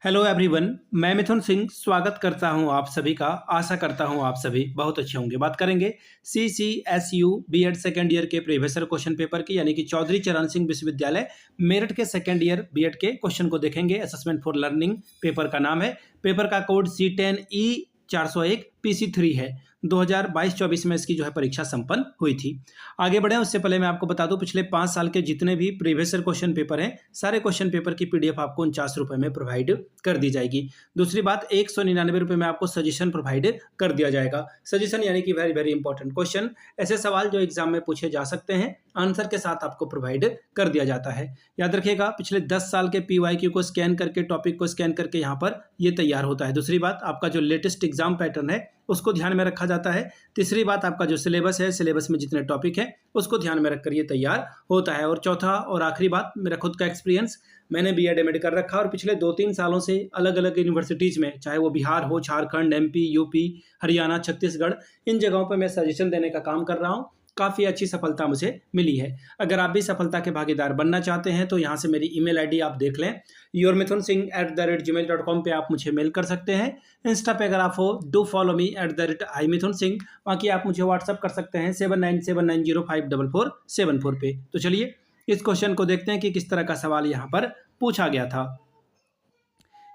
Hello everyone. मैं मिथुन सिंह स्वागत करता हूं आप सभी का। आशा करता हूं आप सभी बहुत अच्छे होंगे। बात करेंगे CCSU बीएड सेकेंड ईयर के प्रीवियस ईयर क्वेश्चन पेपर की, यानी कि चौधरी चरण सिंह विश्वविद्यालय मेरठ के सेकेंड ईयर बीएड के क्वेश्चन को देखेंगे। असेसमेंट फॉर लर्निंग पेपर का नाम है। पेपर का कोड C10E401 PC3 है। 2022-24 में इसकी जो है परीक्षा संपन्न हुई थी। आगे बढ़े उससे पहले मैं आपको बता दूं, पिछले 5 साल के जितने भी प्रीवियस ईयर क्वेश्चन पेपर हैं, सारे क्वेश्चन पेपर की PDF आपको 49 रुपए में प्रोवाइड कर दी जाएगी। दूसरी बात, 199 रुपए में आपको सजेशन प्रोवाइड कर दिया जाएगा। सजेशन यानी कि वेरी वेरी इंपॉर्टेंट क्वेश्चन, ऐसे सवाल जो एग्जाम में पूछे जा सकते हैं, आंसर के साथ आपको प्रोवाइड कर दिया जाता है। याद रखिएगा, पिछले 10 साल के PYQ को स्कैन करके, टॉपिक को स्कैन करके यहाँ पर ये तैयार होता है। दूसरी बात, आपका जो लेटेस्ट एग्जाम पैटर्न है उसको ध्यान में रखा जाता है। तीसरी बात, आपका जो सिलेबस है, सिलेबस में जितने टॉपिक हैं उसको ध्यान में रखकर ये तैयार होता है। और चौथा और आखिरी बात, मेरा खुद का एक्सपीरियंस, मैंने BEd MAd कर रखा और पिछले 2-3 सालों से अलग अलग यूनिवर्सिटीज़ में, चाहे वो बिहार हो, झारखंड, MP, UP, हरियाणा, छत्तीसगढ़, इन जगहों पर मैं सजेशन देने का काम कर रहा हूँ। काफ़ी अच्छी सफलता मुझे मिली है। अगर आप भी सफलता के भागीदार बनना चाहते हैं तो यहाँ से मेरी ईमेल ID आप देख लें, yourmithunsingh@gmail.com पे आप मुझे मेल कर सकते हैं। इंस्टा पे अगर आप हो, डू फॉलो मी @imithunsingh। बाकी आप मुझे व्हाट्सअप कर सकते हैं 7979054474 पे। तो चलिए इस क्वेश्चन को देखते हैं कि किस तरह का सवाल यहाँ पर पूछा गया था।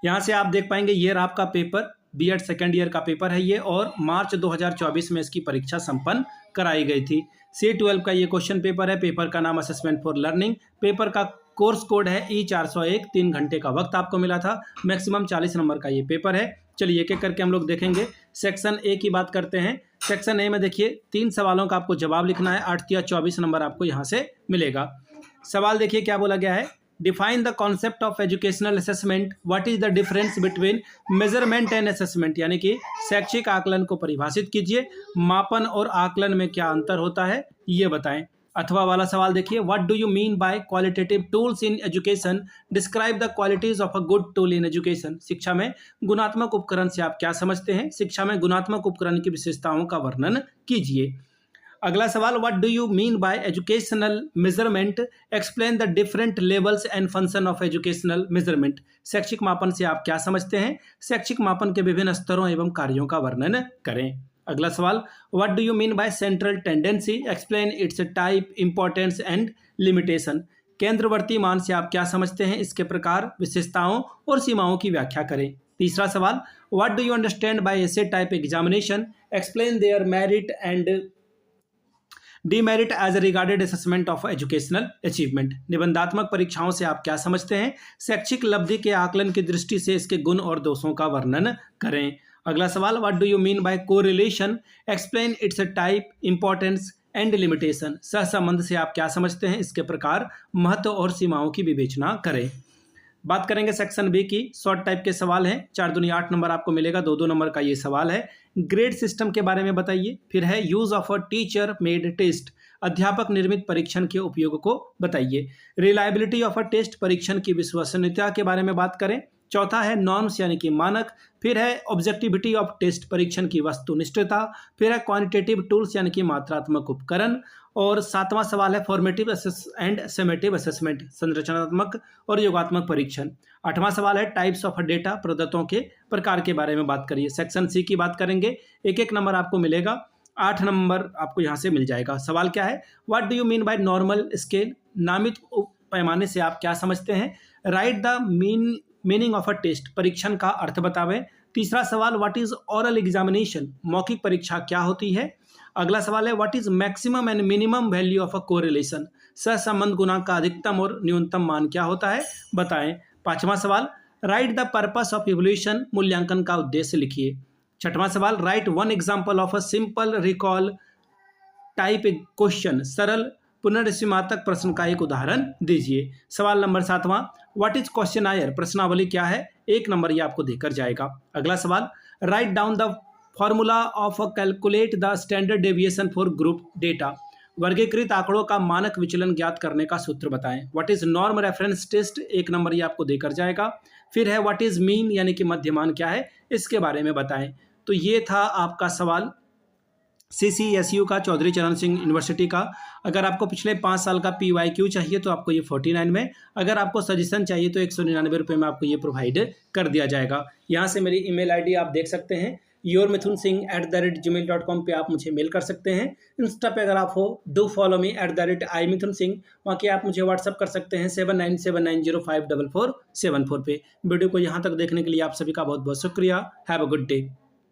यहाँ से आप देख पाएंगे, ये रहा आपका पेपर, BEd सेकेंड ईयर का पेपर है ये, और मार्च 2024 में इसकी परीक्षा संपन्न कराई गई थी। C12 का ये क्वेश्चन पेपर है। पेपर का नाम असेसमेंट फॉर लर्निंग। पेपर का कोर्स कोड है E401। 3 घंटे का वक्त आपको मिला था। मैक्सिमम 40 नंबर का ये पेपर है। चलिए एक एक करके हम लोग देखेंगे। सेक्शन A की बात करते हैं। सेक्शन A में देखिए 3 सवालों का आपको जवाब लिखना है। 8 या 24 नंबर आपको यहाँ से मिलेगा। सवाल देखिए क्या बोला गया है। Define the concept of educational assessment. What is the difference between measurement and assessment, यानी कि शैक्षिक आकलन को परिभाषित कीजिए। मापन और आकलन में क्या अंतर होता है ये बताएं। अथवा वाला सवाल देखिए, what do you mean bye qualitative tools in education. Describe the qualities of a good tool in education. शिक्षा में गुणात्मक उपकरण से आप क्या समझते हैं। शिक्षा में गुणात्मक उपकरण की विशेषताओं का वर्णन कीजिए। अगला सवाल, what do you mean bye educational measurement. Explain the different levels and function of educational measurement. शैक्षिक मापन से आप क्या समझते हैं। शैक्षिक मापन के विभिन्न स्तरों एवं कार्यों का वर्णन करें। अगला सवाल, what do you mean by central tendency. Explain its type, importance and limitation. केंद्रवर्ती मान से आप क्या समझते हैं, इसके प्रकार, विशेषताओं और सीमाओं की व्याख्या करें। तीसरा सवाल, what do you understand by essay type examination. Explain their merit and demerit as regarded assessment of educational achievement. निबंधात्मक परीक्षाओं से आप क्या समझते हैं। शैक्षिक लब्धि के आकलन की दृष्टि से इसके गुण और दोषों का वर्णन करें। अगला सवाल, what do you mean bye correlation. Explain its type, importance and limitation. सहसंबंध से आप क्या समझते हैं, इसके प्रकार, महत्व और सीमाओं की विवेचना करें। बात करेंगे सेक्शन B की। शॉर्ट टाइप के सवाल हैं। 4 दूनी 8 नंबर आपको मिलेगा। 2-2 नंबर का ये सवाल है। ग्रेड सिस्टम के बारे में बताइए। फिर है use of a teacher made test. अध्यापक निर्मित परीक्षण के उपयोग को बताइए। रिलायबिलिटी ऑफ अ टेस्ट, परीक्षण की विश्वसनीयता के बारे में बात करें। चौथा है नॉर्म्स यानी कि मानक। फिर है ऑब्जेक्टिविटी ऑफ टेस्ट, परीक्षण की वस्तुनिष्ठता। फिर है क्वांटिटेटिव टूल्स यानी कि मात्रात्मक उपकरण। और 7वां सवाल है फॉर्मेटिव एंड समेटिव असेसमेंट, संरचनात्मक और योगात्मक परीक्षण। 8वां सवाल है टाइप्स ऑफ डेटा, प्रदत्तों के प्रकार के बारे में बात करिए। सेक्शन C की बात करेंगे। 1-1 नंबर आपको मिलेगा। 8 नंबर आपको यहाँ से मिल जाएगा। सवाल क्या है, what do you mean by normal scale. नामित पैमाने से आप क्या समझते हैं। Write the meaning of a test, परीक्षण का अर्थ बतावें। तीसरा सवाल, व्हाट इज ओरल एग्जामिनेशन, मौखिक परीक्षा क्या होती है। अगला सवाल है, what is maximum and minimum value of a correlation, सहसंबंध गुणांक का अधिकतम और न्यूनतम मान क्या होता है बताएं। 5वां सवाल, right the purpose of evolution, मूल्यांकन का उद्देश्य लिखिए। 6वां सवाल, right one example of a simple recall type question, सरल पुनर्स्मृतात्मक प्रश्न का एक उदाहरण दीजिए। सवाल नंबर 7वां, व्हाट इज क्वेश्चनायर, प्रश्नावली क्या है। 1 नंबर ये आपको देकर जाएगा। अगला सवाल, write down the formula of calculate the standard deviation for group data, वर्गीकृत आंकड़ों का मानक विचलन ज्ञात करने का सूत्र बताएं। What is norm reference test, 1 number ये आपको देकर जाएगा। फिर है व्हाट इज मीन यानी कि मध्यमान क्या है, इसके बारे में बताएं। तो ये था आपका सवाल CCSU का, चौधरी चरण सिंह यूनिवर्सिटी का। अगर आपको पिछले 5 साल का PYQ चाहिए तो आपको ये 49 में, अगर आपको सजेशन चाहिए तो 199 रुपये में आपको ये प्रोवाइड कर दिया जाएगा। यहाँ से मेरी ईमेल आईडी आप देख सकते हैं, yourmithunsingh@gmail.com पे आप मुझे मेल कर सकते हैं। इंस्टा पे अगर आप हो, डू फॉलो मी @imithunsingh, वहाँ के आप मुझे व्हाट्सअप कर सकते हैं 7979054474 पे। वीडियो को यहाँ तक देखने के लिए आप सभी का बहुत बहुत शुक्रिया। Have a good day.